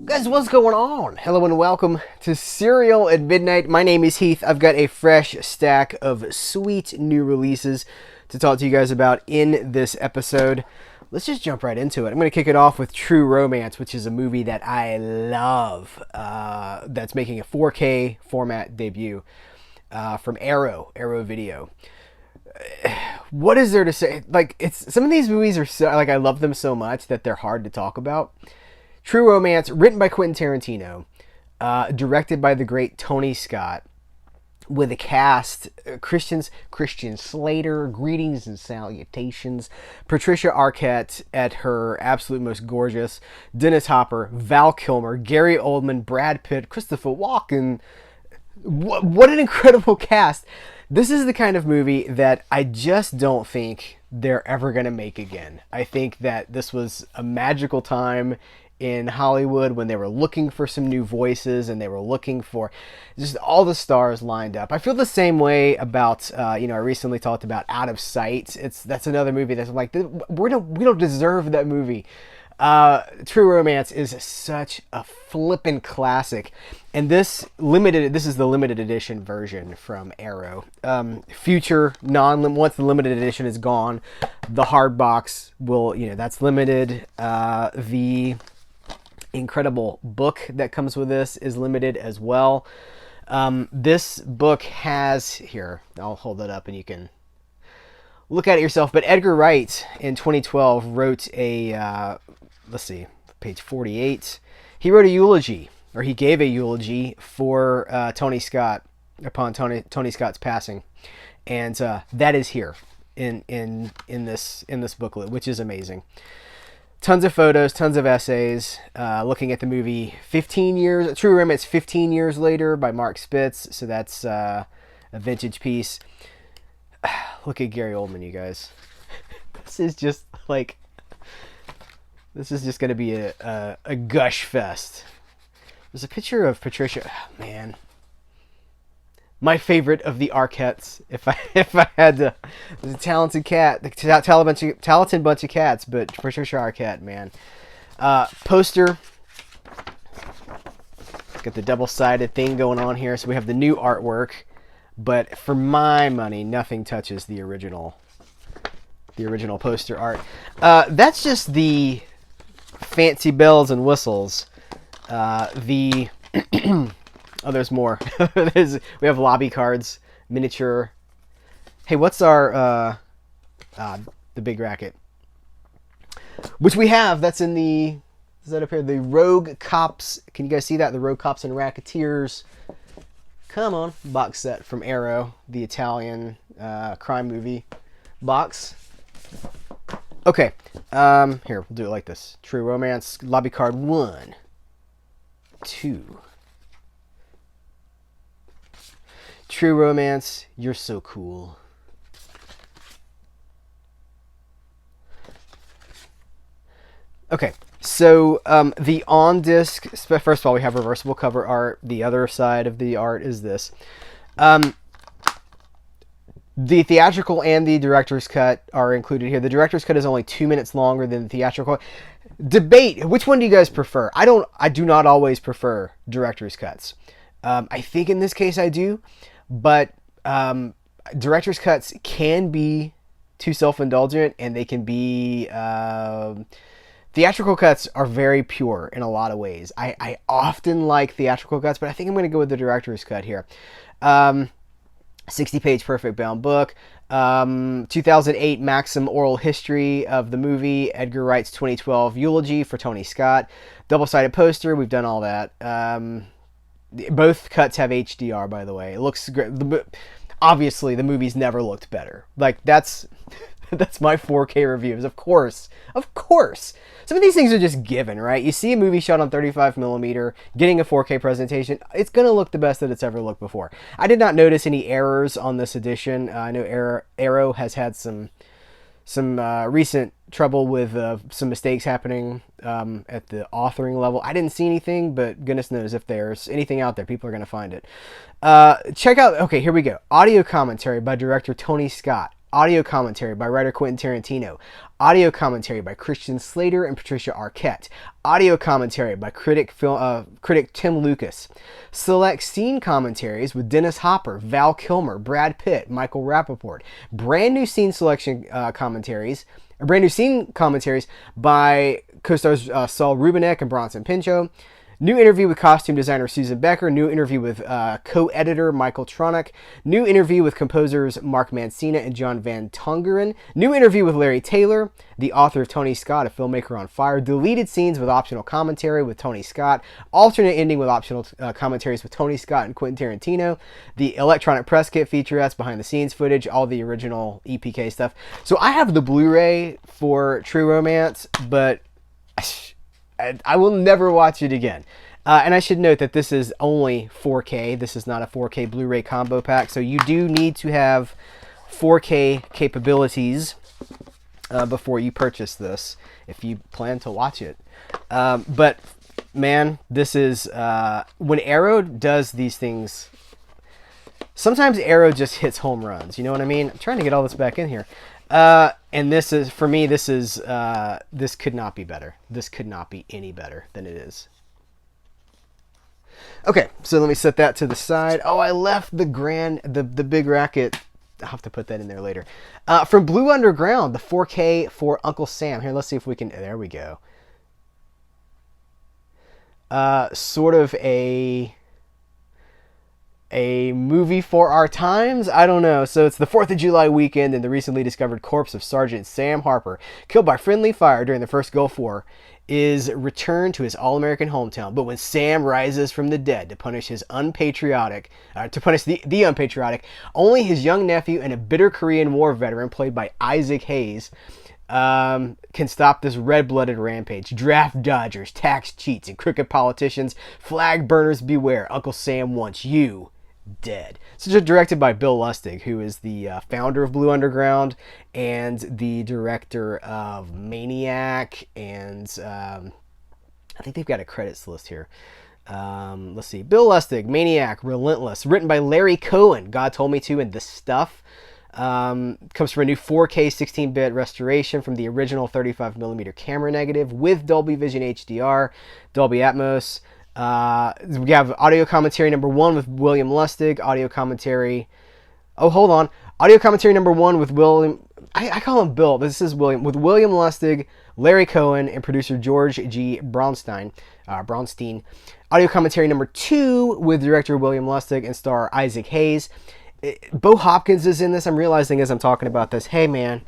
Guys, what's going on? Hello and welcome to Cereal at Midnight. My name is Heath. I've got a fresh stack of sweet new releases to talk to you guys about in this episode. Let's just jump right into it. I'm going to kick it off with True Romance, which is a movie that I love, that's making a 4K format debut from Arrow Video. What is there to say? Like, it's some of these movies are so, like, I love them so much that they're hard to talk about. True Romance, written by Quentin Tarantino, directed by the great Tony Scott, with a cast, Christian Slater, greetings and salutations, Patricia Arquette at her absolute most gorgeous, Dennis Hopper, Val Kilmer, Gary Oldman, Brad Pitt, Christopher Walken. What an incredible cast. This is the kind of movie that I just don't think they're ever going to make again. I think that this was a magical time in Hollywood when they were looking for some new voices and they were looking for just all the stars lined up. I feel the same way about, I recently talked about Out of Sight. That's another movie that's like, we don't deserve that movie. True Romance is such a flippin' classic, and this is the limited edition version from Arrow. Future once the limited edition is gone, the hard box will, that's limited. The incredible book that comes with this is limited as well. This book has, here, I'll hold it up and you can look at it yourself, but Edgar Wright in 2012 wrote a, let's see, page 48. He wrote a eulogy, or he gave a eulogy for Tony Scott upon Tony Scott's passing, and that is here in this booklet, which is amazing. Tons of photos, tons of essays, looking at the movie 15 years, True Romance 15 years later by Mark Spitz, so that's a vintage piece. Look at Gary Oldman, you guys. This is just going to be a gush fest. There's a picture of Patricia, man. My favorite of the Arquettes, if I had to. There's a talented talented bunch of cats, but Patricia Arquette, man. Poster. Got the double-sided thing going on here, so we have the new artwork, but for my money, nothing touches the original poster art. That's just the fancy bells and whistles. Oh, there's more. We have lobby cards, miniature. Hey, what's our the big racket? Which we have. That's in the. Is that up here? The Rogue Cops. Can you guys see that? The Rogue Cops and Racketeers. Come on, box set from Arrow, the Italian crime movie box. Okay, here we'll do it like this. True Romance lobby card 1, 2. True Romance, you're so cool. Okay, so the on-disc, first of all, we have reversible cover art. The other side of the art is this. The theatrical and the director's cut are included here. The director's cut is only 2 minutes longer than the theatrical. Debate, which one do you guys prefer? I do not always prefer director's cuts. I think in this case I do. But director's cuts can be too self-indulgent, and they can be... theatrical cuts are very pure in a lot of ways. I often like theatrical cuts, but I think I'm going to go with the director's cut here. 60-page perfect bound book. 2008 Maxim oral history of the movie. Edgar Wright's 2012 eulogy for Tony Scott. Double-sided poster. We've done all that. Both cuts have HDR, by the way. It looks great. Obviously, the movie's never looked better. Like, that's my 4K reviews. Of course. Some of these things are just given, right? You see a movie shot on 35mm, getting a 4K presentation, it's going to look the best that it's ever looked before. I did not notice any errors on this edition. I know Arrow has had some recent trouble with some mistakes happening at the authoring level. I didn't see anything, but goodness knows if there's anything out there, people are going to find it. Check out, okay, here we go. Audio commentary by director Tony Scott. Audio commentary by writer Quentin Tarantino. Audio commentary by Christian Slater and Patricia Arquette. Audio commentary by critic Tim Lucas. Select scene commentaries with Dennis Hopper, Val Kilmer, Brad Pitt, Michael Rappaport. Brand new scene commentaries by co-stars Saul Rubinek and Bronson Pinchot. New interview with costume designer Susan Becker. New interview with co-editor Michael Tronick. New interview with composers Mark Mancina and John Van Tongeren. New interview with Larry Taylor, the author of Tony Scott, A Filmmaker on Fire. Deleted scenes with optional commentary with Tony Scott. Alternate ending with optional commentaries with Tony Scott and Quentin Tarantino. The electronic press kit featurettes, behind the scenes footage, all the original EPK stuff. So I have the Blu-ray for True Romance, but I will never watch it again. And I should note that this is only 4K. This is not a 4K Blu-ray combo pack. So you do need to have 4K capabilities before you purchase this, if you plan to watch it. But man, this is when Arrow does these things. Sometimes Arrow just hits home runs. You know what I mean? I'm trying to get all this back in here. And this is, for me, this could not be better. This could not be any better than it is. Okay, so let me set that to the side. Oh, I left the big racket. I'll have to put that in there later. From Blue Underground, the 4K for Uncle Sam. Here, let's see if we can, there we go. Sort of a movie for our times? I don't know. So it's the 4th of July weekend, and the recently discovered corpse of Sergeant Sam Harper, killed by friendly fire during the first Gulf War, is returned to his all-American hometown. But when Sam rises from the dead to punish the unpatriotic, only his young nephew and a bitter Korean War veteran, played by Isaac Hayes, can stop this red-blooded rampage. Draft dodgers, tax cheats, and crooked politicians, flag burners beware. Uncle Sam wants you dead. So directed by Bill Lustig, who is the founder of Blue Underground and the director of Maniac, and I think they've got a credits list here. Let's see. Bill Lustig, Maniac, Relentless, written by Larry Cohen, God Told Me To, and The Stuff. Comes from a new 4K 16-bit restoration from the original 35mm camera negative with Dolby Vision HDR, Dolby Atmos. We have audio commentary number 1 with William Lustig. Audio commentary. Oh, hold on. Audio commentary number 1 with William. I call him Bill. This is William. With William Lustig, Larry Cohen, and producer George G. Braunstein. Audio commentary number 2 with director William Lustig and star Isaac Hayes. Bo Hopkins is in this. I'm realizing as I'm talking about this. Hey, man.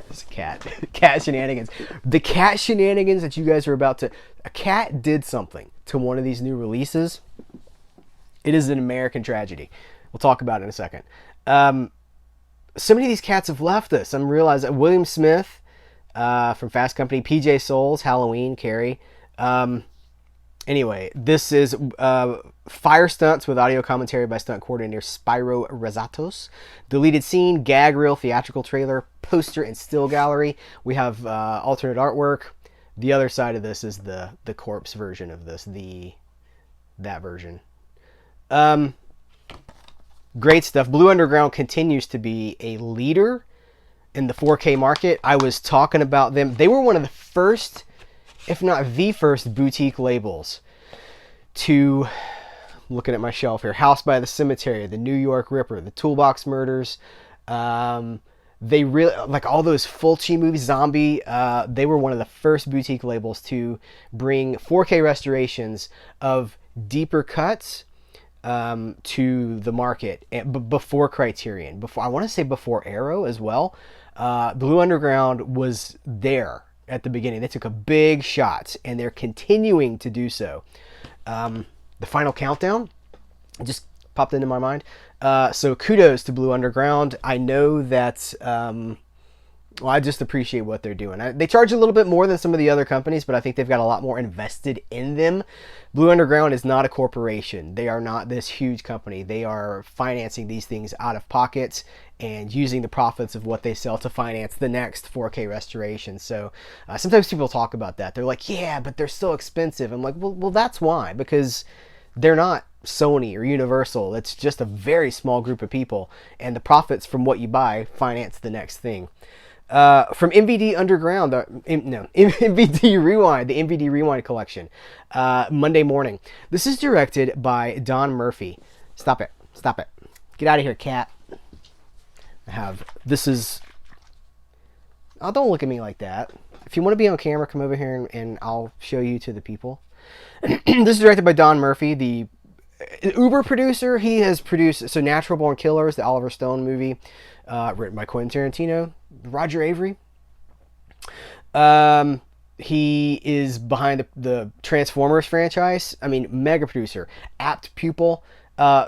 It's a cat. Cat shenanigans. The cat shenanigans that you guys are about to... A cat did something to one of these new releases. It is an American tragedy. We'll talk about it in a second. So many of these cats have left us. I'm realizing William Smith from Fast Company, PJ Souls, Halloween, Carrie. Anyway, this is Fire Stunts with audio commentary by stunt coordinator Spyro Razatos. Deleted scene, gag reel, theatrical trailer, poster, and still gallery. We have alternate artwork. The other side of this is the corpse version of this, that version. Great stuff. Blue Underground continues to be a leader in the 4K market. I was talking about them. They were one of the first, if not the first, boutique labels to, looking at my shelf here, House by the Cemetery, The New York Ripper, The Toolbox Murders. They really, like all those Fulci movies, Zombie, they were one of the first boutique labels to bring 4K restorations of deeper cuts to the market before Criterion. I want to say before Arrow as well. Blue Underground was there at the beginning. They took a big shot, and they're continuing to do so. The Final Countdown just popped into my mind. So kudos to Blue Underground. I know that, I just appreciate what they're doing. They charge a little bit more than some of the other companies, but I think they've got a lot more invested in them. Blue Underground is not a corporation. They are not this huge company. They are financing these things out of pockets and using the profits of what they sell to finance the next 4K restoration. So sometimes people talk about that. They're like, yeah, but they're so expensive. I'm like, well, that's why, because they're not Sony or Universal. It's just a very small group of people, and the profits from what you buy finance the next thing. From MVD Underground, MVD Rewind, the MVD Rewind collection, Monday morning. This is directed by Don Murphy. Stop it. Get out of here, cat. Oh, don't look at me like that. If you want to be on camera, come over here and I'll show you to the people. This is directed by Don Murphy, the Uber producer. He has produced Natural Born Killers, the Oliver Stone movie, written by Quentin Tarantino, Roger Avery. He is behind the Transformers franchise. I mean, mega producer, apt pupil.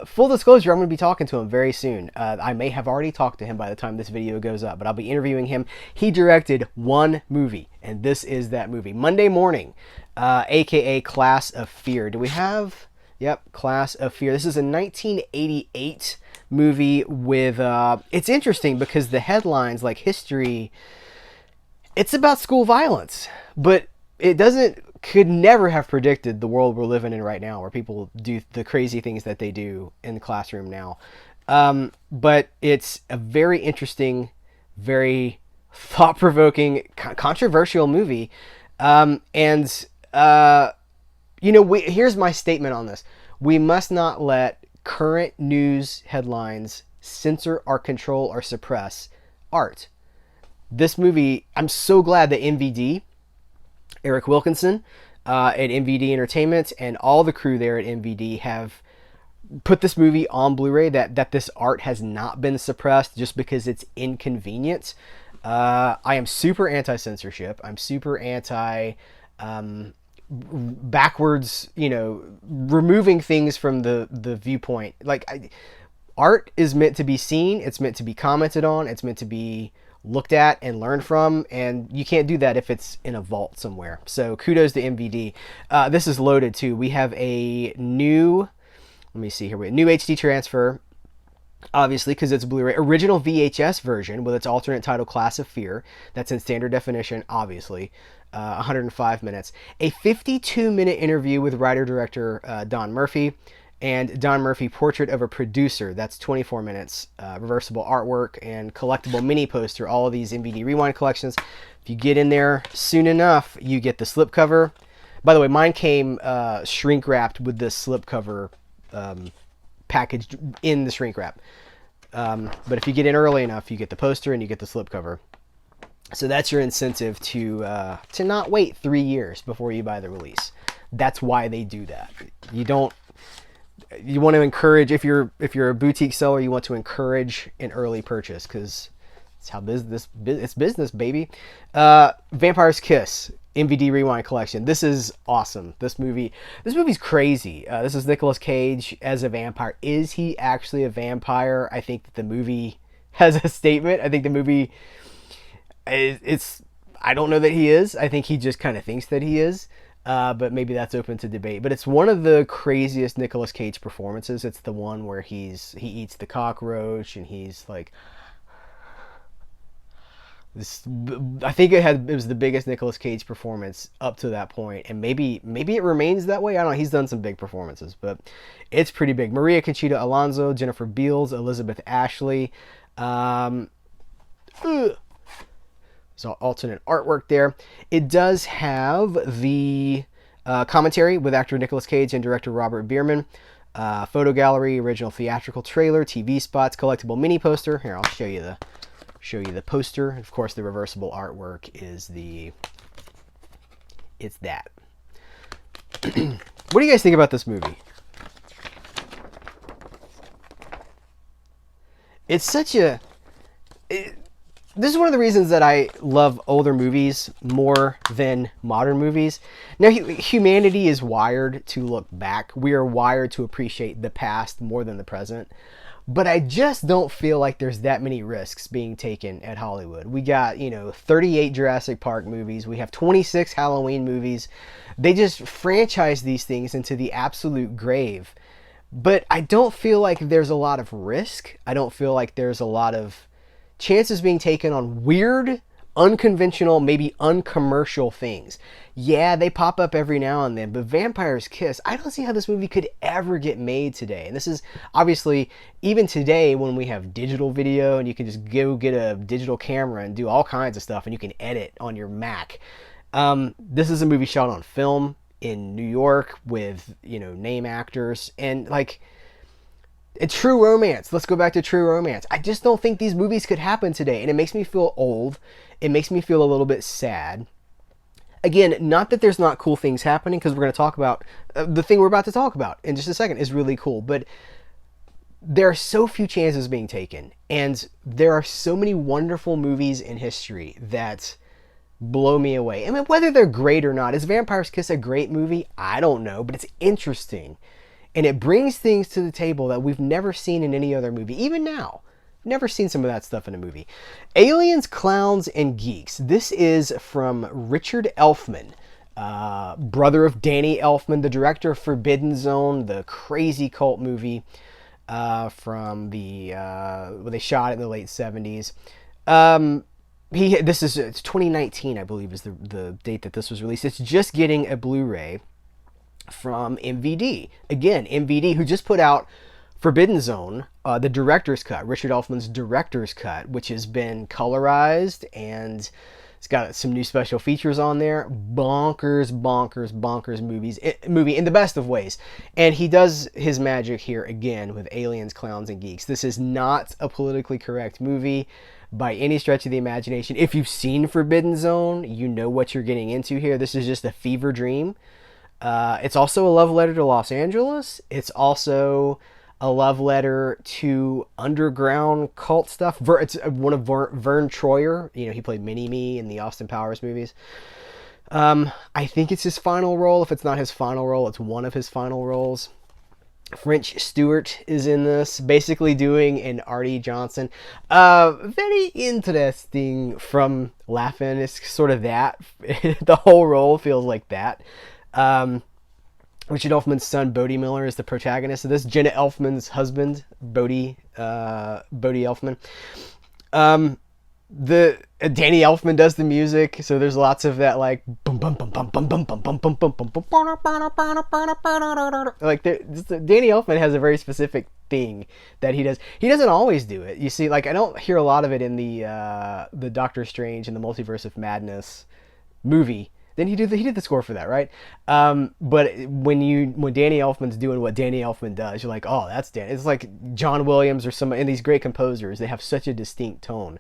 Full disclosure, I'm going to be talking to him very soon. I may have already talked to him by the time this video goes up, but I'll be interviewing him. He directed one movie, and this is that movie. Monday Morning, aka Class of Fear. Do we have... Yep, Class of Fear. This is a 1988 movie with... it's interesting because the headlines, like history, it's about school violence, but it could never have predicted the world we're living in right now, where people do the crazy things that they do in the classroom now. But it's a very interesting, very thought-provoking, controversial movie. Here's my statement on this. We must not let current news headlines censor or control or suppress art. This movie, I'm so glad that MVD, Eric Wilkinson at MVD Entertainment, and all the crew there at MVD have put this movie on Blu-ray, that this art has not been suppressed just because it's inconvenient. I am super anti-censorship. I'm super anti backwards, removing things from the viewpoint. Art is meant to be seen. It's meant to be commented on. It's meant to be looked at and learned from, and you can't do that if it's in a vault somewhere. So kudos to MVD. This is loaded too. We have a new, let me see here, new HD transfer, obviously because it's Blu-ray, original VHS version with its alternate title Class of Fear. That's in standard definition, obviously. 105 minutes. A 52-minute interview with writer-director Don Murphy, and Don Murphy, Portrait of a Producer. That's 24 minutes. Reversible artwork and collectible mini poster. All of these MVD Rewind collections. If you get in there soon enough, you get the slipcover. By the way, mine came shrink wrapped with this slipcover packaged in the shrink wrap. But if you get in early enough, you get the poster and you get the slipcover. So that's your incentive to not wait 3 years before you buy the release. That's why they do that. You want to encourage, if you're a boutique seller, you want to encourage an early purchase because it's how it's business, baby. Vampire's Kiss, MVD Rewind collection. This is awesome. This movie's crazy. This is Nicolas Cage as a vampire. Is he actually a vampire? I think that the movie has a statement. I think the movie I don't know that he is. I think he just kind of thinks that he is. But maybe that's open to debate. But it's one of the craziest Nicolas Cage performances. It's the one where he eats the cockroach and he's like this. I think it was the biggest Nicolas Cage performance up to that point, and maybe it remains that way. I don't know. He's done some big performances, but it's pretty big. Maria Conchita Alonso, Jennifer Beals, Elizabeth Ashley. So alternate artwork there. It does have the commentary with actor Nicolas Cage and director Robert Bierman. Photo gallery, original theatrical trailer, TV spots, collectible mini poster. Here, I'll show you the poster. Of course, the reversible artwork is it's that. What do you guys think about this movie? It's such a... This is one of the reasons that I love older movies more than modern movies. Now, humanity is wired to look back. We are wired to appreciate the past more than the present. But I just don't feel like there's that many risks being taken at Hollywood. We got, 38 Jurassic Park movies. We have 26 Halloween movies. They just franchise these things into the absolute grave. But I don't feel like there's a lot of risk. I don't feel like there's a lot of chances being taken on weird unconventional, maybe uncommercial things. Yeah, they pop up every now and then, but Vampire's Kiss, I don't see how this movie could ever get made today. And this is obviously, even today when we have digital video and you can just go get a digital camera and do all kinds of stuff and you can edit on your Mac. This is a movie shot on film in New York with, name actors and like, it's true romance. Let's go back to true romance. I just don't think these movies could happen today. And it makes me feel old. It makes me feel a little bit sad. Again, not that there's not cool things happening, because we're going to talk about the thing we're about to talk about in just a second is really cool. But there are so few chances being taken. And there are so many wonderful movies in history that blow me away. I mean, whether they're great or not, is Vampire's Kiss a great movie? I don't know, but it's interesting. And it brings things to the table that we've never seen in any other movie. Even now, never seen some of that stuff in a movie. Aliens, Clowns, and Geeks. This is from Richard Elfman, brother of Danny Elfman, the director of Forbidden Zone, the crazy cult movie from they shot it in the late 70s. It's 2019, I believe, is the date that this was released. It's just getting a Blu-ray from MVD. Again, MVD, who just put out Forbidden Zone, the director's cut, Richard Elfman's director's cut, which has been colorized and it's got some new special features on there. Bonkers movie in the best of ways. And he does his magic here again with Aliens, Clowns, and Geeks. This is not a politically correct movie by any stretch of the imagination. If you've seen Forbidden Zone, you know what you're getting into here. This is just a fever dream. It's also a love letter to Los Angeles. It's also a love letter to underground cult stuff. It's one of Vern Troyer. He played Mini-Me in the Austin Powers movies. I think it's his final role. If it's not his final role, it's one of his final roles. French Stewart is in this, basically doing an Artie Johnson. Very interesting from Laughing. It's sort of that. The whole role feels like that. Richard Elfman's son, Bodie Miller, is the protagonist of this. Jenna Elfman's husband, Bodie Elfman. Danny Elfman does the music, so there's lots of that like bum bum bum bum bum bum bum bum bum bum bum bum. Like Danny Elfman has a very specific thing that he does. He doesn't always do it. You see, like I don't hear a lot of it in the Doctor Strange and the Multiverse of Madness movie. Then he did the score for that, right? But when Danny Elfman's doing what Danny Elfman does, you're like, oh, that's Danny. It's like John Williams or and these great composers. They have such a distinct tone,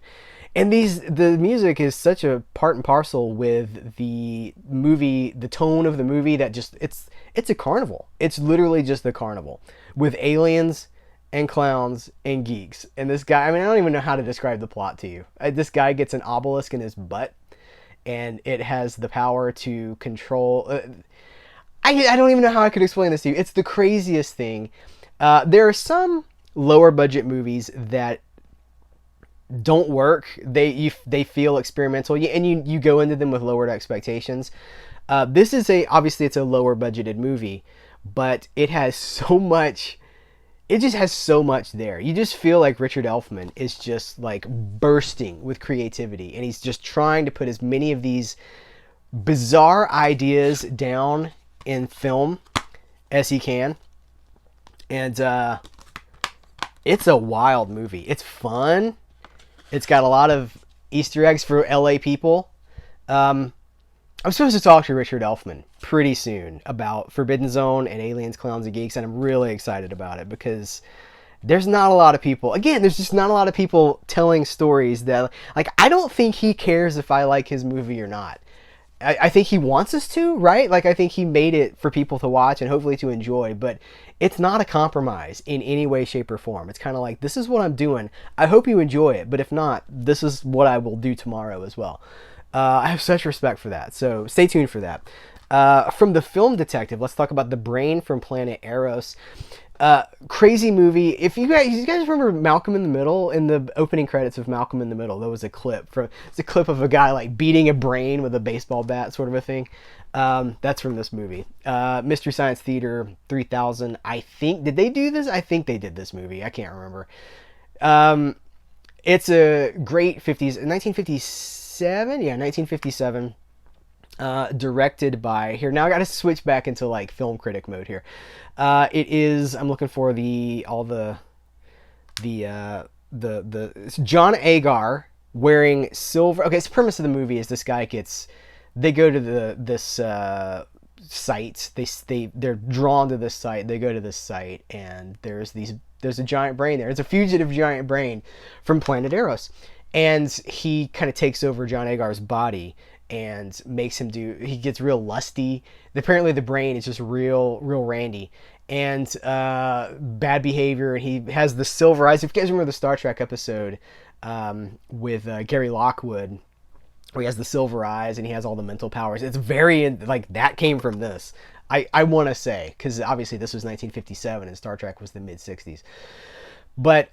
and the music is such a part and parcel with the movie, the tone of the movie that just it's a carnival. It's literally just the carnival with aliens and clowns and geeks. And this guy, I mean, I don't even know how to describe the plot to you. This guy gets an obelisk in his butt. And it has the power to control... I don't even know how I could explain this to you. It's the craziest thing. There are some lower budget movies that don't work. They feel experimental, and you go into them with lowered expectations. This is obviously it's a lower budgeted movie, but it has so much... It just has so much there. You just feel like Richard Elfman is just like bursting with creativity. And he's just trying to put as many of these bizarre ideas down in film as he can. And it's a wild movie. It's fun. It's got a lot of Easter eggs for LA people. I'm supposed to talk to Richard Elfman pretty soon about Forbidden Zone and Aliens, Clowns, and Geeks, and I'm really excited about it because there's not a lot of people, again, there's just not a lot of people telling stories that, like, I don't think he cares if I like his movie or not. I think he wants us to, right? Like, I think he made it for people to watch and hopefully to enjoy, but it's not a compromise in any way, shape, or form. It's kind of like, this is what I'm doing. I hope you enjoy it, but if not, this is what I will do tomorrow as well. I have such respect for that, so stay tuned for that. From The Film Detective, let's talk about The Brain from Planet Eros. Crazy movie. If you guys remember Malcolm in the Middle, in the opening credits of Malcolm in the Middle, there was a clip of a guy like beating a brain with a baseball bat, sort of a thing. That's from this movie. Mystery Science Theater 3000. I think, did they do this? I think they did this movie. I can't remember. It's a great 1956 1957. Yeah, 1957. Directed by here. Now I got to switch back into like film critic mode here. It is. I'm looking for it's John Agar wearing silver. Okay, so the premise of the movie is this guy they go to this site. They're drawn to this site. They go to this site, and there's a giant brain there. It's a fugitive giant brain from Planet Eros, and he kind of takes over John Agar's body and makes him he gets real lusty. Apparently the brain is just real randy and bad behavior, and he has the silver eyes. If you guys remember the Star Trek episode with Gary Lockwood, where he has the silver eyes and he has all the mental powers, it's very like that came from this. I want to say, because obviously this was 1957 and Star Trek was the mid 60s, but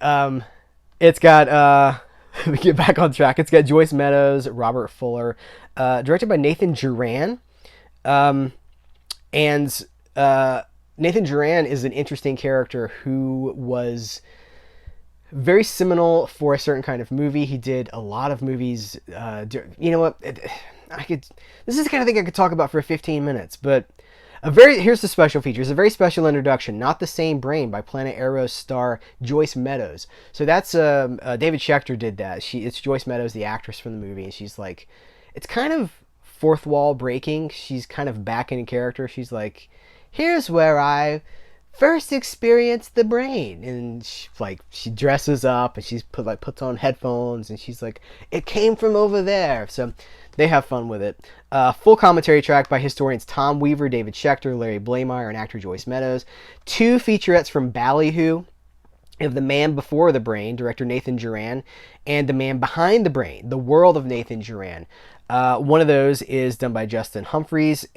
it's got let me get back on track. It's got Joyce Meadows, Robert Fuller, directed by Nathan Duran. And Nathan Duran is an interesting character who was very seminal for a certain kind of movie. He did a lot of movies. You know what? This is the kind of thing I could talk about for 15 minutes, but here's the special feature. It's a very special introduction. Not the Same Brain by Planet Eros star Joyce Meadows. So that's David Schechter did that. It's Joyce Meadows, the actress from the movie, and she's like, it's kind of fourth wall breaking. She's kind of back in character. She's like, here's where I first experienced the brain, and she dresses up and she's puts on headphones and she's like, it came from over there. So they have fun with it. Full commentary track by historians Tom Weaver, David Schechter, Larry Blameyer, and actor Joyce Meadows. 2 featurettes from Ballyhoo of The Man Before the Brain, director Nathan Duran, and The Man Behind the Brain, The World of Nathan Duran. One of those is done by Justin Humphreys,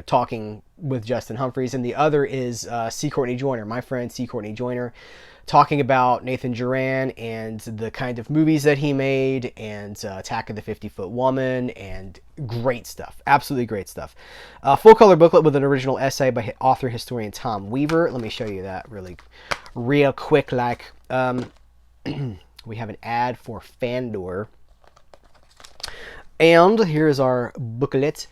talking with Justin Humphreys, and the other is C. Courtney Joyner, my friend C. Courtney Joyner, talking about Nathan Duran and the kind of movies that he made, and Attack of the 50-Foot Woman, and great stuff. Absolutely great stuff. Full color booklet with an original essay by author historian Tom Weaver. Let me show you that real quick. We have an ad for Fandor. And here's our booklet.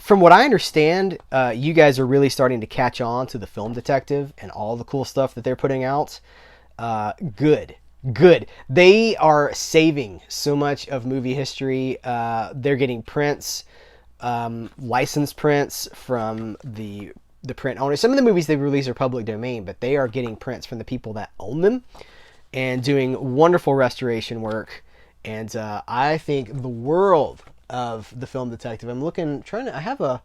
From what I understand, you guys are really starting to catch on to the Film Detective and all the cool stuff that they're putting out. Good. They are saving so much of movie history. They're getting prints, licensed prints from the print owners. Some of the movies they release are public domain, but they are getting prints from the people that own them and doing wonderful restoration work. And I think the world of the Film Detective. I have a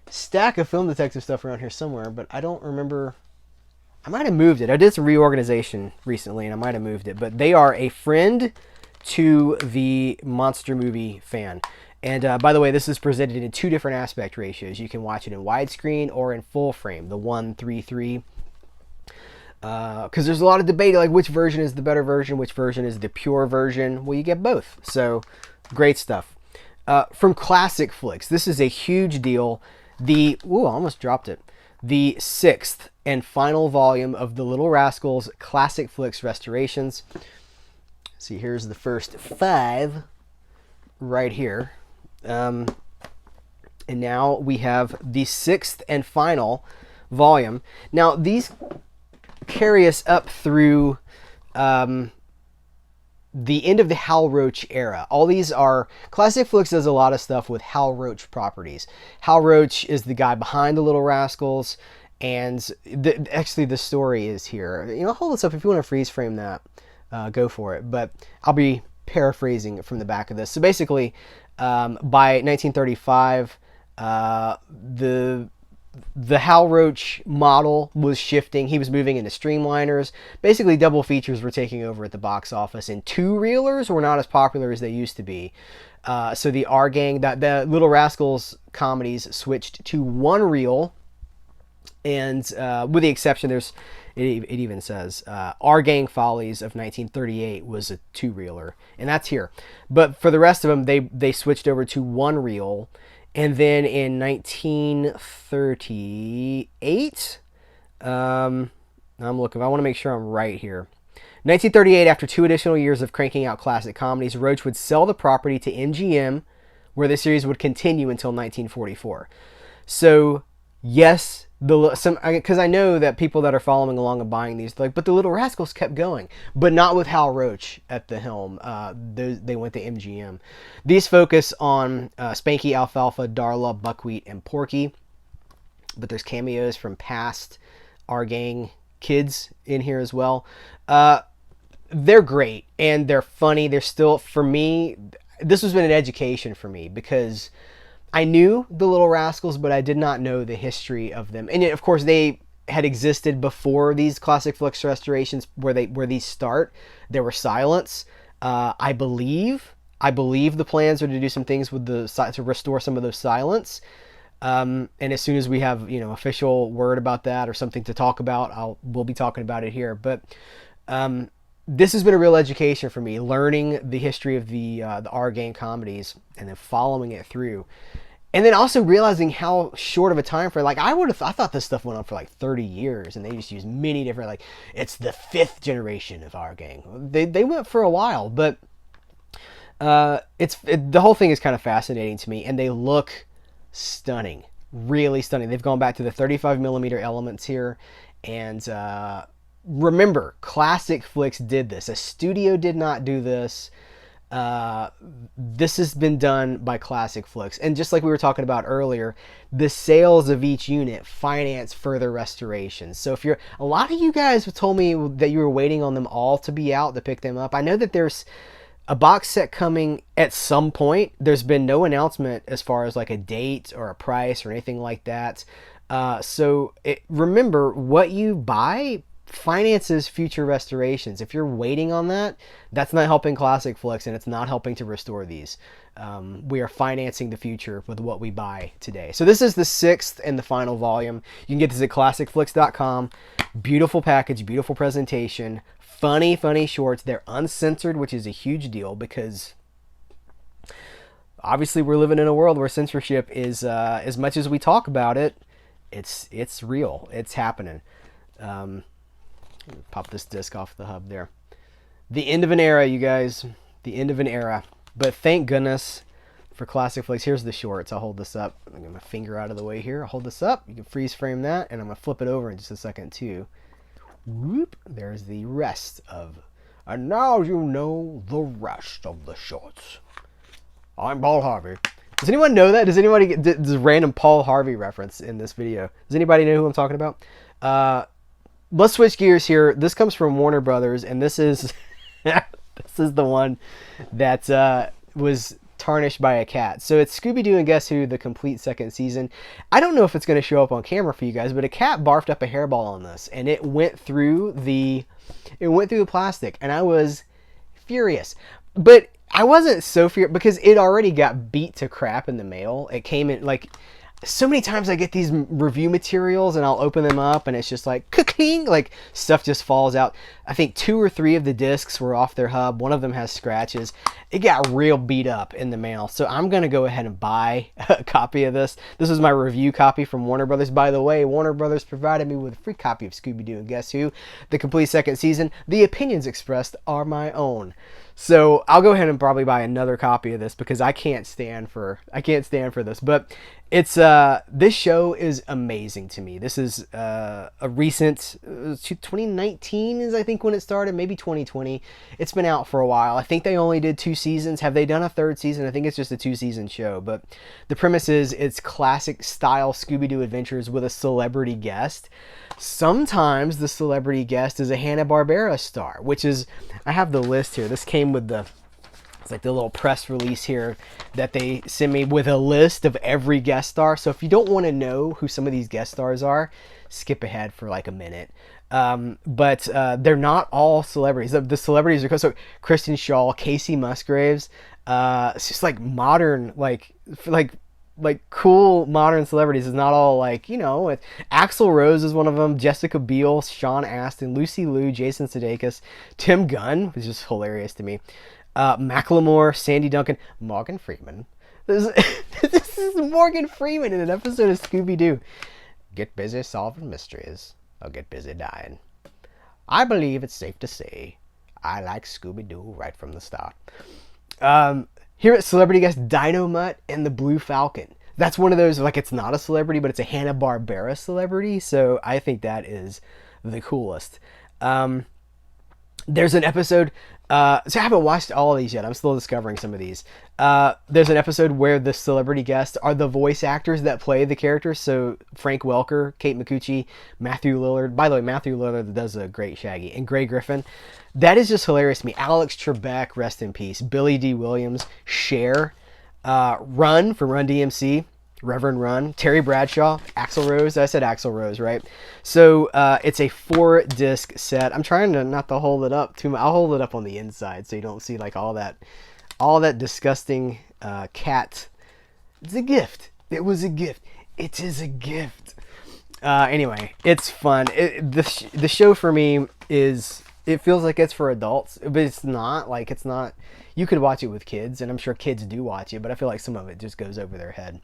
stack of Film Detective stuff around here somewhere, but I don't remember. I might have moved it. I did some reorganization recently, and I might have moved it. But they are a friend to the monster movie fan. And by the way, this is presented in 2 different aspect ratios. You can watch it in widescreen or in full frame, the 1:3:3. Because there's a lot of debate, like which version is the better version, which version is the pure version. Well, you get both. So, great stuff. From ClassicFlix, this is a huge deal. I almost dropped it. The 6th and final volume of the Little Rascals ClassicFlix restorations. See, here's the first 5 right here. And now we have the 6th and final volume. Now, these carry us up through the end of the Hal Roach era. All these are... ClassicFlix does a lot of stuff with Hal Roach properties. Hal Roach is the guy behind the Little Rascals, and actually the story is here. Hold this up. If you want to freeze frame that, go for it. But I'll be paraphrasing from the back of this. So basically, by 1935, the Hal Roach model was shifting. He was moving into streamliners. Basically, double features were taking over at the box office, and 2-reelers were not as popular as they used to be. So the R Gang, the Little Rascals comedies switched to 1-reel, and with the exception, it even says R Gang Follies of 1938 was a 2-reeler, and that's here. But for the rest of them, they switched over to 1-reel. And then in 1938, I'm looking. I want to make sure I'm right here. 1938, after 2 additional years of cranking out classic comedies, Roach would sell the property to MGM, where the series would continue until 1944. So, yes, because I know that people that are following along and buying these, like, but the Little Rascals kept going, but not with Hal Roach at the helm. They went to MGM. These focus on Spanky, Alfalfa, Darla, Buckwheat, and Porky, but there's cameos from past Our Gang kids in here as well. They're great and they're funny. They're still, for me, this has been an education for me because I knew the Little Rascals, but I did not know the history of them. And of course, they had existed before these ClassicFlix restorations, where these start. There were silents. I believe the plans are to do some things with to restore some of those silents. And as soon as we have official word about that or something to talk about, we'll be talking about it here. But this has been a real education for me, learning the history of the Our Gang comedies and then following it through. And then also realizing how short of a time frame. Like, I thought this stuff went on for like 30 years, and they just used many different, like, it's the 5th generation of Our Gang. They went for a while, but the whole thing is kind of fascinating to me, and they look stunning, really stunning. They've gone back to the 35mm elements here, and remember, ClassicFlix did this. A studio did not do this. This has been done by ClassicFlix, and just like we were talking about earlier, the sales of each unit finance further restorations. So if a lot of you guys have told me that you were waiting on them all to be out to pick them up. I know that there's a box set coming at some point. There's been no announcement as far as like a date or a price or anything like that. Remember, what you buy finances future restorations. If you're waiting on that, that's not helping ClassicFlix, and it's not helping to restore these. We are financing the future with what we buy today. So this is the 6th and the final volume. You can get this at ClassicFlix.com. Beautiful package, beautiful presentation, funny shorts. They're uncensored, which is a huge deal because obviously we're living in a world where censorship is, as much as we talk about it, it's real. It's happening. Pop this disc off the hub there. The end of an era, you guys. The end of an era. But thank goodness for ClassicFlix. Here's the shorts. I'll hold this up. I'll get my finger out of the way here. I'll hold this up. You can freeze frame that, and I'm going to flip it over in just a second, too. Whoop. There's the rest of... And now you know the rest of the shorts. I'm Paul Harvey. Does anyone know that? Does anybody get this random Paul Harvey reference in this video? Does anybody know who I'm talking about? Let's switch gears here. This comes from Warner Brothers, and this is this is the one that was tarnished by a cat. So it's Scooby-Doo and Guess Who, the complete 2nd season. I don't know if it's going to show up on camera for you guys, but a cat barfed up a hairball on this, and it went through the plastic, and I was furious. But I wasn't so furious because it already got beat to crap in the mail. It came in like... So many times I get these review materials and I'll open them up and it's just like cling, like stuff just falls out. I think 2 or 3 of the discs were off their hub. One of them has scratches. It got real beat up in the mail. So I'm going to go ahead and buy a copy of this. This is my review copy from Warner Brothers. By the way, Warner Brothers provided me with a free copy of Scooby-Doo and Guess Who, the complete 2nd season. The opinions expressed are my own. So I'll go ahead and probably buy another copy of this because I can't stand for this. But it's this show is amazing to me. This is a recent 2019 is I think when it started, maybe 2020. It's been out for a while. I think they only did 2 seasons. Have they done a 3rd season? I think it's just a 2-season show. But the premise is it's classic style Scooby-Doo adventures with a celebrity guest. Sometimes the celebrity guest is a Hanna-Barbera star, which is, I have the list here. This came with it's like the little press release here that they sent me with a list of every guest star. So if you don't want to know who some of these guest stars are, skip ahead for like a minute. But they're not all celebrities. The celebrities are so Kristen Shaw, Casey Musgraves. It's just like modern, like cool modern celebrities. Is not all like, Axl Rose is one of them, Jessica Biel, Sean Astin, Lucy Liu, Jason Sudeikis, Tim Gunn, which is hilarious to me, Macklemore, Sandy Duncan, Morgan Freeman. This is Morgan Freeman in an episode of Scooby-Doo. Get busy solving mysteries. I'll get busy dying. I believe it's safe to say I like Scooby-Doo right from the start. Here at Celebrity Guest, Dynamite and the Blue Falcon. That's one of those, like, it's not a celebrity, but it's a Hanna-Barbera celebrity, so I think that is the coolest. There's an episode, so I haven't watched all of these yet. I'm still discovering some of these. There's an episode where the celebrity guests are the voice actors that play the characters. So Frank Welker, Kate McCucci, Matthew Lillard. By the way, Matthew Lillard does a great Shaggy. And Gray Griffin. That is just hilarious to me. Alex Trebek, rest in peace. Billy D. Williams, Cher, Run from Run DMC. Reverend Run, Terry Bradshaw, Axl Rose. I said Axl Rose, right? So it's a 4-disc set. I'm trying to not to hold it up too much. I'll hold it up on the inside so you don't see like all that disgusting cat. It's a gift. It was a gift. It is a gift. Anyway, it's fun. The show for me is, it feels like it's for adults, but it's not. Like, it's not. You could watch it with kids, and I'm sure kids do watch it, but I feel like some of it just goes over their head.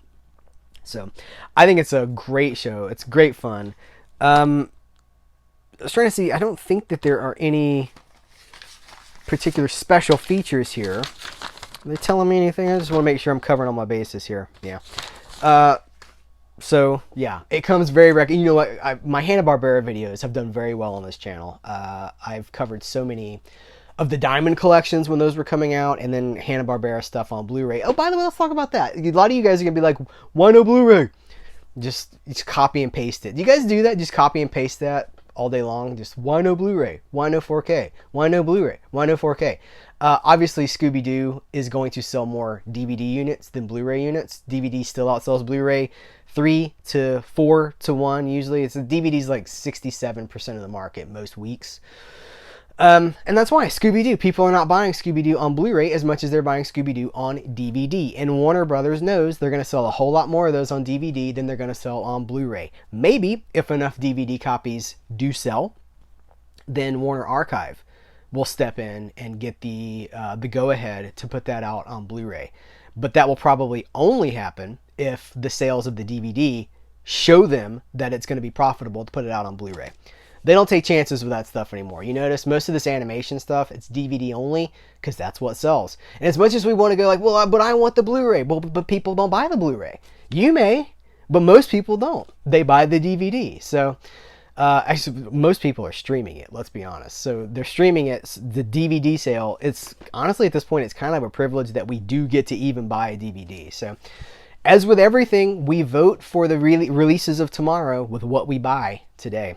So I think it's a great show. It's great fun. I was trying to see, I don't think that there are any particular special features here. Are they telling me anything? I just want to make sure I'm covering all my bases here. Yeah. So yeah, it comes very you know what? My Hanna-Barbera videos have done very well on this channel. I've covered so many of the Diamond collections when those were coming out, and then Hanna-Barbera stuff on Blu-ray. Oh, by the way, let's talk about that. A lot of you guys are going to be like, why no Blu-ray? Just copy and paste it. Do you guys do that? Just copy and paste that all day long? Just, why no Blu-ray? Why no 4K? Why no Blu-ray? Why no 4K? Obviously, Scooby-Doo is going to sell more DVD units than Blu-ray units. DVD still outsells Blu-ray 3 to 4 to 1 usually. DVD's like 67% of the market most weeks. And that's why Scooby-Doo, people are not buying Scooby-Doo on Blu-ray as much as they're buying Scooby-Doo on DVD. And Warner Brothers knows they're going to sell a whole lot more of those on DVD than they're going to sell on Blu-ray. Maybe, if enough DVD copies do sell, then Warner Archive will step in and get the go-ahead to put that out on Blu-ray. But that will probably only happen if the sales of the DVD show them that it's going to be profitable to put it out on Blu-ray. They don't take chances with that stuff anymore. You notice most of this animation stuff, it's DVD only because that's what sells. And as much as we want to go like, well, but I want the Blu-ray. Well, but people don't buy the Blu-ray. You may, but most people don't. They buy the DVD. So actually, most people are streaming it, let's be honest. So they're streaming it. The DVD sale, it's honestly at this point, it's kind of a privilege that we do get to even buy a DVD. So as with everything, we vote for the releases of tomorrow with what we buy today.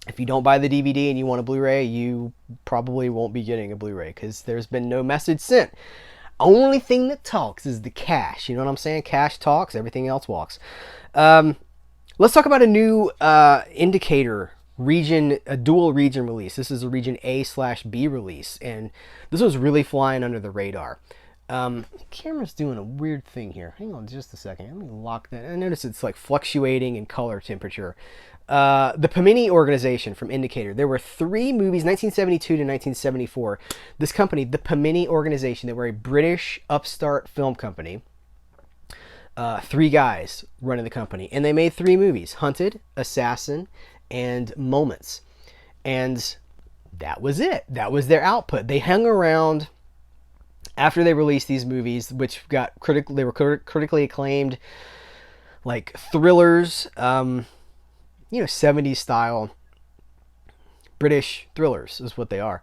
If you don't buy the DVD and you want a Blu-ray, you probably won't be getting a Blu-ray because there's been no message sent. Only thing that talks is the cash. You know what I'm saying? Cash talks, everything else walks. Let's talk about a new indicator region, a dual region release. This is a region A/B release, and this was really flying under the radar. The camera's doing a weird thing here. Hang on just a second. Let me lock that. I notice it's like fluctuating in color temperature. The Pamini organization from Indicator. There were 3 movies, 1972 to 1974. This company, the Pamini organization, they were a British upstart film company. 3 guys running the company. And they made 3 movies. Hunted, Assassin, and Moments. And that was it. That was their output. They hung around after they released these movies, which got they were critically acclaimed, like thrillers, 70s style British thrillers is what they are.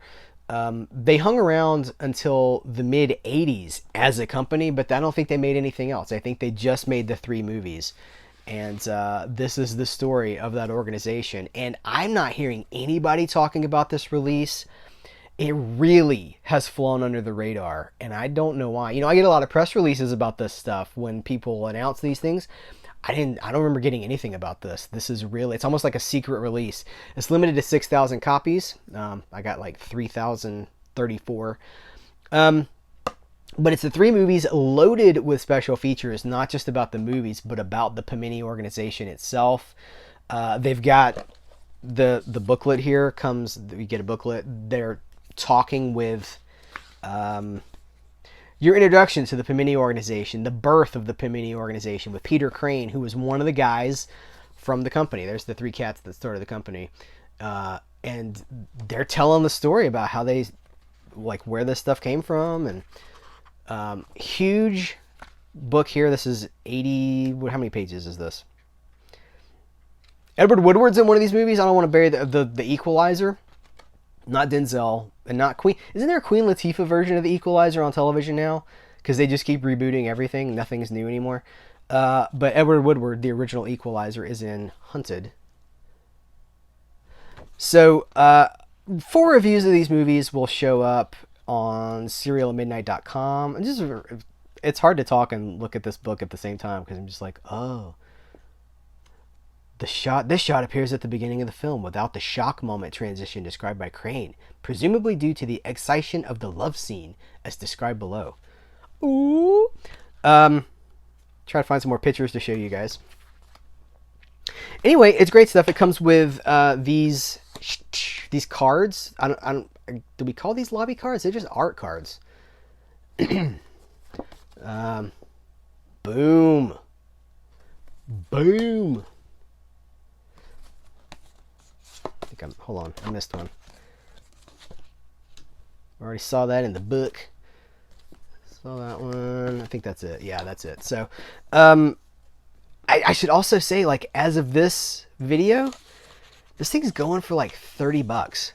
They hung around until the mid 80s as a company, but I don't think they made anything else. I think they just made the 3 movies. And this is the story of that organization. And I'm not hearing anybody talking about this release. It really has flown under the radar, and I don't know why. I get a lot of press releases about this stuff when people announce these things. I don't remember getting anything about this. This is really, it's almost like a secret release. It's limited to 6,000 copies. I got like 3,034. But it's the 3 movies loaded with special features, not just about the movies, but about the Pamini organization itself. They've got the booklet here. You get a booklet. They're talking with your introduction to the Pamini organization, the birth of the Pamini organization with Peter Crane, who was one of the guys from the company. There's the 3 cats that started the company. and they're telling the story about how they, like, where this stuff came from. And huge book here. This is 80, how many pages is this? Edward Woodward's in one of these movies. I don't want to bury the Equalizer. Not Denzel and not Queen. Isn't there a Queen Latifah version of the Equalizer on television now? Because they just keep rebooting everything. Nothing's new anymore. But Edward Woodward, the original Equalizer, is in Hunted. So 4 reviews of these movies will show up on CerealAtMidnite.com. It's hard to talk and look at this book at the same time because I'm just like, oh. This shot appears at the beginning of the film without the shock moment transition described by Crane, presumably due to the excitation of the love scene as described below. Ooh. Try to find some more pictures to show you guys. Anyway, it's great stuff. It comes with these cards. I don't. Do we call these lobby cards? They're just art cards. Boom. Boom. Hold on, I missed one. Already saw that in the book. Saw that one. I think that's it. Yeah, that's it. So, I should also say, like, as of this video, this thing's going for like $30,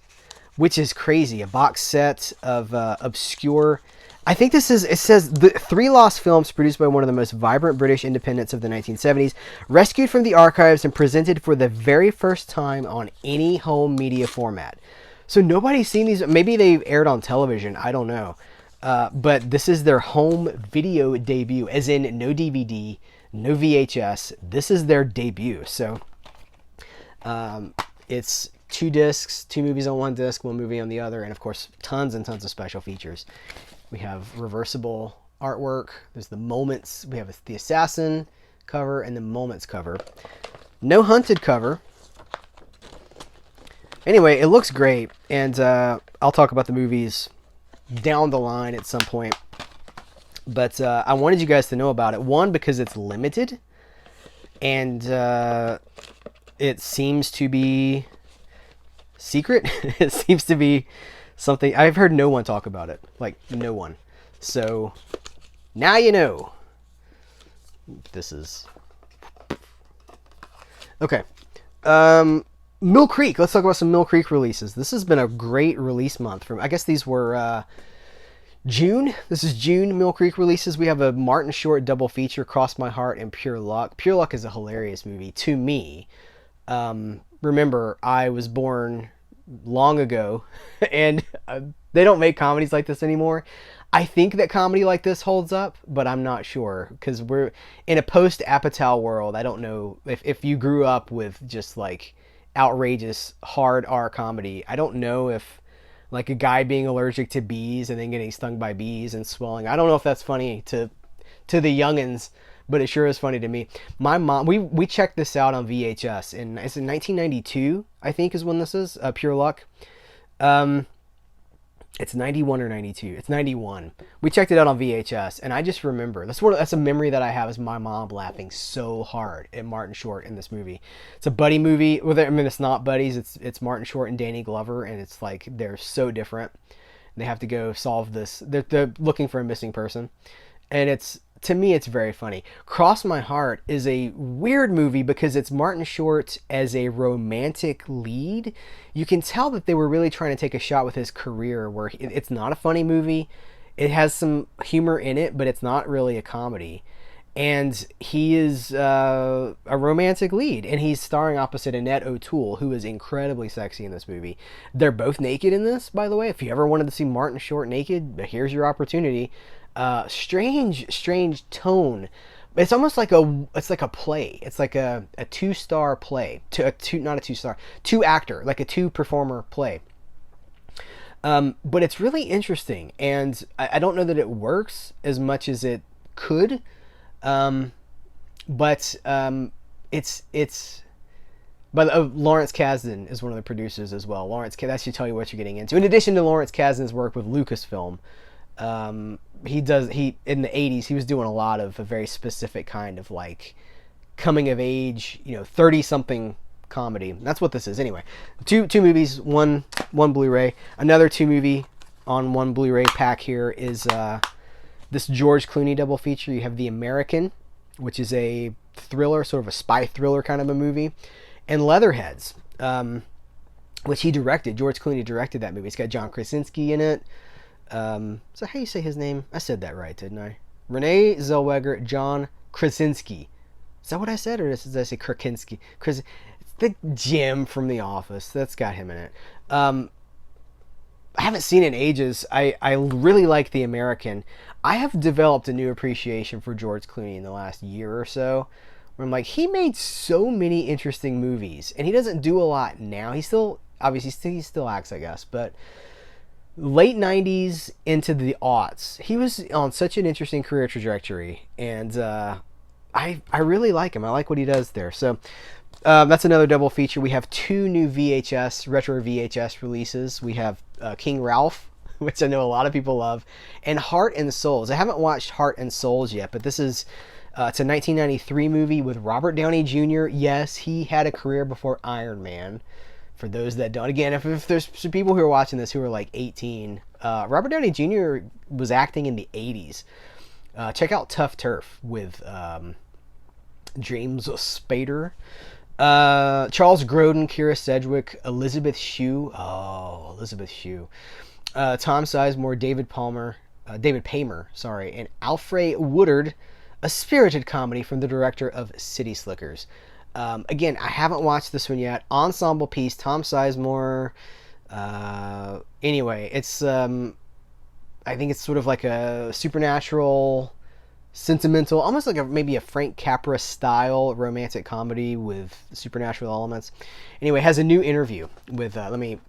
which is crazy. A box set of obscure. I think this is, it says, the 3 lost films produced by one of the most vibrant British independents of the 1970s, rescued from the archives and presented for the very first time on any home media format. So nobody's seen these. Maybe they've aired on television. I don't know. But this is their home video debut, as in no DVD, no VHS. This is their debut. So it's 2 discs, 2 movies on one disc, 1 movie on the other, and of course tons and tons of special features. We have reversible artwork. There's the Moments. We have the Assassin cover and the Moments cover. No Hunted cover. Anyway, it looks great, and I'll talk about the movies down the line at some point. But I wanted you guys to know about it. 1, because it's limited, and it seems to be secret. It seems to be something I've heard no one talk about it, like no one. So now you know. This is okay. Mill Creek. Let's talk about some Mill Creek releases. This has been a great release month. From, I guess these were June. This is June Mill Creek releases. We have a Martin Short double feature, Cross My Heart and Pure Luck. Pure Luck is a hilarious movie to me. Remember, I was born long ago, and they don't make comedies like this anymore. I think that comedy like this holds up, but I'm not sure, because we're in a post-Apatow world. I don't know if you grew up with just like outrageous hard R comedy. I don't know if like a guy being allergic to bees and then getting stung by bees and swelling. I don't know if that's funny to the youngins, but it sure is funny to me. My mom, we checked this out on VHS, and it's in 1992, I think is when this is, Pure Luck. It's 91 or 92. It's 91. We checked it out on VHS, and I just remember, that's a memory that I have, is my mom laughing so hard at Martin Short in this movie. It's a buddy movie. Well, I mean, it's not buddies. It's Martin Short and Danny Glover, and it's like they're so different. They have to go solve this. They're looking for a missing person, and to me, it's very funny. Cross My Heart is a weird movie because it's Martin Short as a romantic lead. You can tell that they were really trying to take a shot with his career, where it's not a funny movie. It has some humor in it, but it's not really a comedy. And he is a romantic lead, and he's starring opposite Annette O'Toole, who is incredibly sexy in this movie. They're both naked in this, by the way. If you ever wanted to see Martin Short naked, here's your opportunity. Strange tone. It's almost like a play. It's like a 2-star play. Not a 2-star, 2-actor, like a 2-performer play. But it's really interesting, and I don't know that it works as much as it could. But it's. But Lawrence Kasdan is one of the producers as well. That should tell you what you're getting into. In addition to Lawrence Kasdan's work with Lucasfilm, in the 80s, he was doing a lot of a very specific kind of like coming of age, 30-something comedy. That's what this is anyway. Two movies, one Blu-ray. Another 2-movie on one Blu-ray pack here is this George Clooney double feature. You have The American, which is a thriller, sort of a spy thriller kind of a movie, and Leatherheads, which he directed. George Clooney directed that movie. It's got John Krasinski in it. So how you say his name? I said that right, didn't I? Renee Zellweger, John Krasinski. Is that what I said, or did I say Krasinski? It's the Jim from The Office. That's got him in it. I haven't seen it in ages. I really like The American. I have developed a new appreciation for George Clooney in the last year or so, where I'm like, he made so many interesting movies, and he doesn't do a lot now. He still, obviously, he still acts, I guess, but late 90s into the aughts, he was on such an interesting career trajectory, and I really like him. I like what he does there. So that's another double feature. We have 2 new retro VHS releases. We have King Ralph, which I know a lot of people love, and Heart and Souls. I haven't watched Heart and Souls yet, but this is it's a 1993 movie with Robert Downey Jr. Yes, he had a career before Iron Man. For those that don't, again, if there's some people who are watching this who are like 18, Robert Downey Jr. was acting in the 80s. Check out Tough Turf with James Spader, Charles Grodin, Keira Sedgwick, Elizabeth Shue. Oh, Elizabeth Shue. Tom Sizemore, David Paymer, and Alfred Woodard, a spirited comedy from the director of City Slickers. Again, I haven't watched this one yet. Ensemble piece, Tom Sizemore. Anyway, it's I think it's sort of like a supernatural, sentimental, almost like maybe a Frank Capra style romantic comedy with supernatural elements. Anyway, it has a new interview with, let me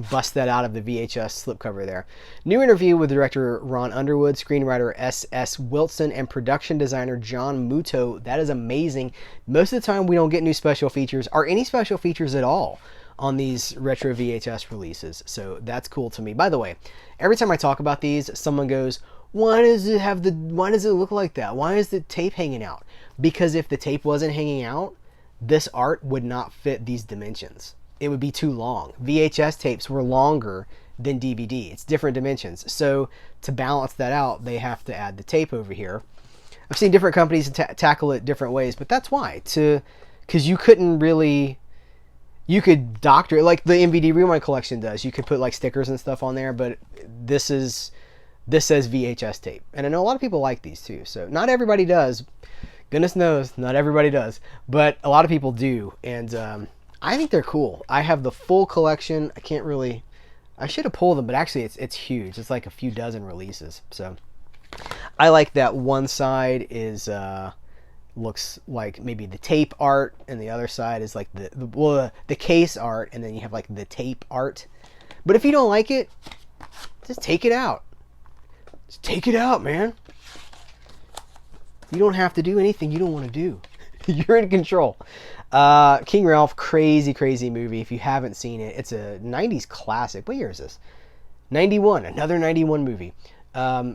bust that out of the VHS slipcover there. New interview with director Ron Underwood, screenwriter S.S. Wilson, and production designer John Muto. That is amazing. Most of the time we don't get new special features or any special features at all on these retro VHS releases. So that's cool to me. By the way, every time I talk about these, someone goes, why does it look like that? Why is the tape hanging out? Because if the tape wasn't hanging out, this art would not fit these dimensions. It would be too long. VHS tapes were longer than DVD. It's different dimensions. So to balance that out, they have to add the tape over here. I've seen different companies tackle it different ways, but that's why. Because you couldn't really, you could doctor it like the MVD Rewind collection does. You could put like stickers and stuff on there, but this says VHS tape. And I know a lot of people like these too. So not everybody does. Goodness knows, not everybody does. But a lot of people do. And I think they're cool. I have the full collection. I should have pulled them, but actually it's huge. It's like a few dozen releases. So I like that one side is looks like maybe the tape art, and the other side is like the case art, and then you have like the tape art. But if you don't like it, just take it out. Just take it out, man. You don't have to do anything you don't want to do. You're in control. King Ralph, crazy movie. If you haven't seen it, it's a 90s classic. What year is this? 91, another 91 movie.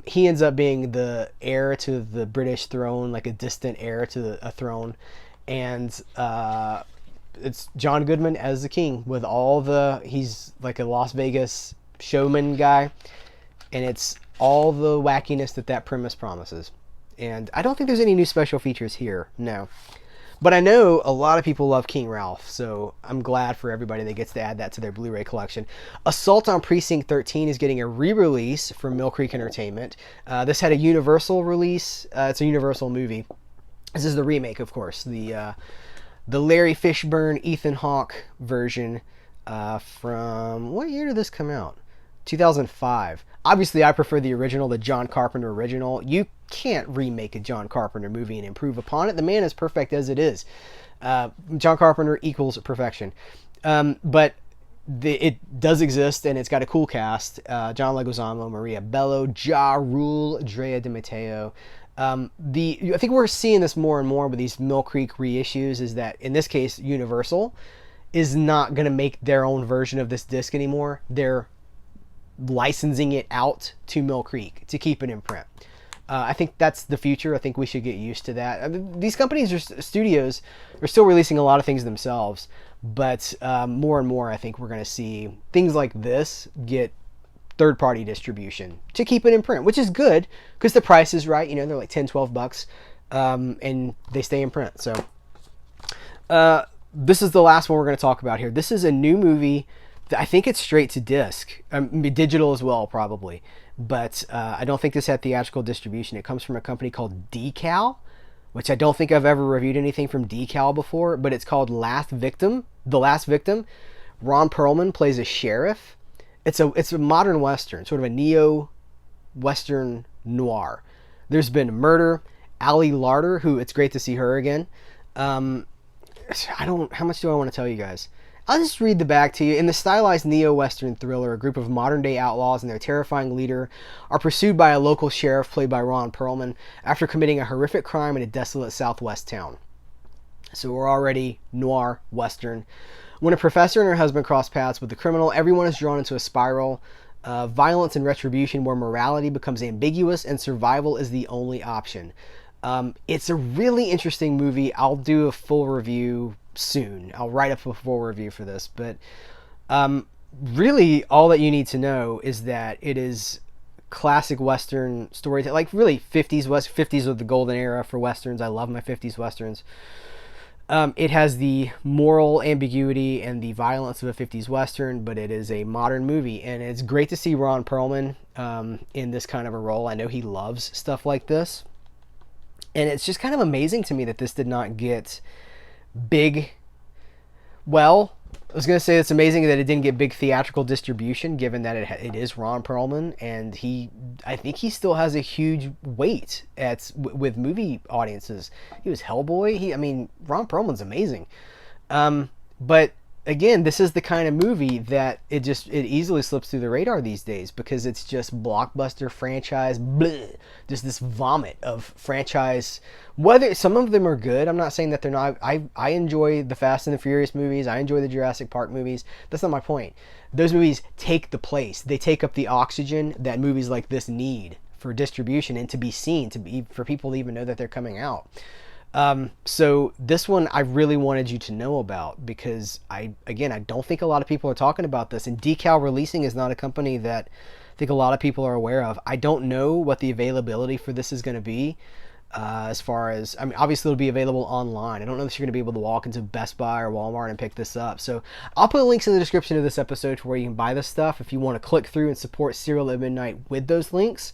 He ends up being the heir to the British throne, like a distant heir to a throne. And it's John Goodman as the king with he's like a Las Vegas showman guy. And it's all the wackiness that premise promises. And I don't think there's any new special features here, no. But I know a lot of people love King Ralph, so I'm glad for everybody that gets to add that to their Blu-ray collection. Assault on Precinct 13 is getting a re-release from Mill Creek Entertainment. This had a Universal release. It's a Universal movie. This is the remake, of course. The Larry Fishburne, Ethan Hawke version from... What year did this come out? 2005. Obviously, I prefer the original, the John Carpenter original. You can't remake a John Carpenter movie and improve upon it. The man is perfect as it is. John Carpenter equals perfection. But it does exist, and it's got a cool cast. John Leguizamo, Maria Bello, Ja Rule, Drea De Matteo. I think we're seeing this more and more with these Mill Creek reissues, is that, in this case, Universal is not going to make their own version of this disc anymore. They're licensing it out to Mill Creek to keep it in print. I think that's the future. I think we should get used to that. I mean, these companies or studios are still releasing a lot of things themselves, but more and more I think we're going to see things like this get third-party distribution to keep it in print, which is good because the price is right. You know, they're like $10-12, and they stay in print. So this is the last one we're going to talk about here. This is a new movie. I think it's straight to disc, digital as well, probably. But I don't think this had theatrical distribution. It comes from a company called Decal, which I don't think I've ever reviewed anything from Decal before, but it's called Last Victim. The Last Victim. Ron Perlman plays a sheriff. It's a modern Western, sort of a neo-Western noir. There's been murder. Ali Larter, who it's great to see her again. How much do I want to tell you guys? I'll just read the back to you. In the stylized neo-Western thriller, a group of modern-day outlaws and their terrifying leader are pursued by a local sheriff played by Ron Perlman after committing a horrific crime in a desolate southwest town. So we're already noir Western. When a professor and her husband cross paths with the criminal, everyone is drawn into a spiral of violence and retribution where morality becomes ambiguous and survival is the only option. It's a really interesting movie. I'll do a full review soon. I'll write up a full review for this, but really all that you need to know is that it is classic Western storytelling, like really 50s are the golden era for Westerns. I love my 50s Westerns. It has the moral ambiguity and the violence of a 50s Western, but it is a modern movie, and it's great to see Ron Perlman in this kind of a role. I know he loves stuff like this, and it's just kind of amazing to me that this did not get big. Well, I was going to say it's amazing that it didn't get big theatrical distribution, given that it is Ron Perlman, and I think he still has a huge weight with movie audiences. He was Hellboy. Ron Perlman's amazing. But again, this is the kind of movie that it easily slips through the radar these days because it's just blockbuster franchise, bleh, just this vomit of franchise. Whether some of them are good, I'm not saying that they're not. I enjoy the Fast and the Furious movies. I enjoy the Jurassic Park movies. That's not my point. Those movies take the place. They take up the oxygen that movies like this need for distribution and to be seen, for people to even know that they're coming out. So this one I really wanted you to know about because I don't think a lot of people are talking about this, and Decal Releasing is not a company that I think a lot of people are aware of. I don't know what the availability for this is going to be. As far as, obviously it'll be available online. I don't know if you're going to be able to walk into Best Buy or Walmart and pick this up. So I'll put links in the description of this episode to where you can buy this stuff. If you want to click through and support Serial at Midnight with those links,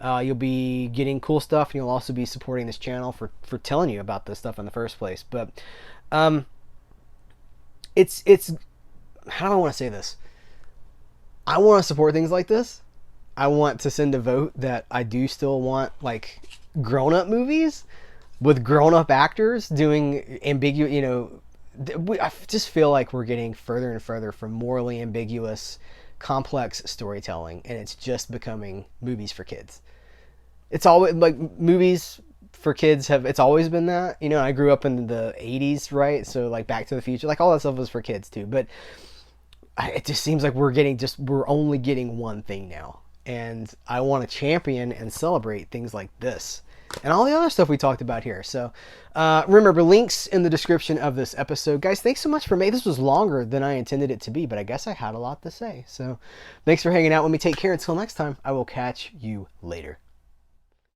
you'll be getting cool stuff, and you'll also be supporting this channel for telling you about this stuff in the first place. But it's how do I want to say this? I want to support things like this. I want to send a vote that I do still want like grown-up movies with grown-up actors doing ambiguous, I just feel like we're getting further and further from morally ambiguous, complex storytelling, and it's just becoming movies for kids. It's always like movies for kids it's always been that. I grew up in the 80s, right? So like Back to the Future, like all that stuff was for kids too. But it just seems like we're only getting one thing now. And I want to champion and celebrate things like this and all the other stuff we talked about here. So remember, links in the description of this episode. Guys, thanks so much for making this. Was longer than I intended it to be, but I guess I had a lot to say. So thanks for hanging out with me. Take care. Until next time, I will catch you later.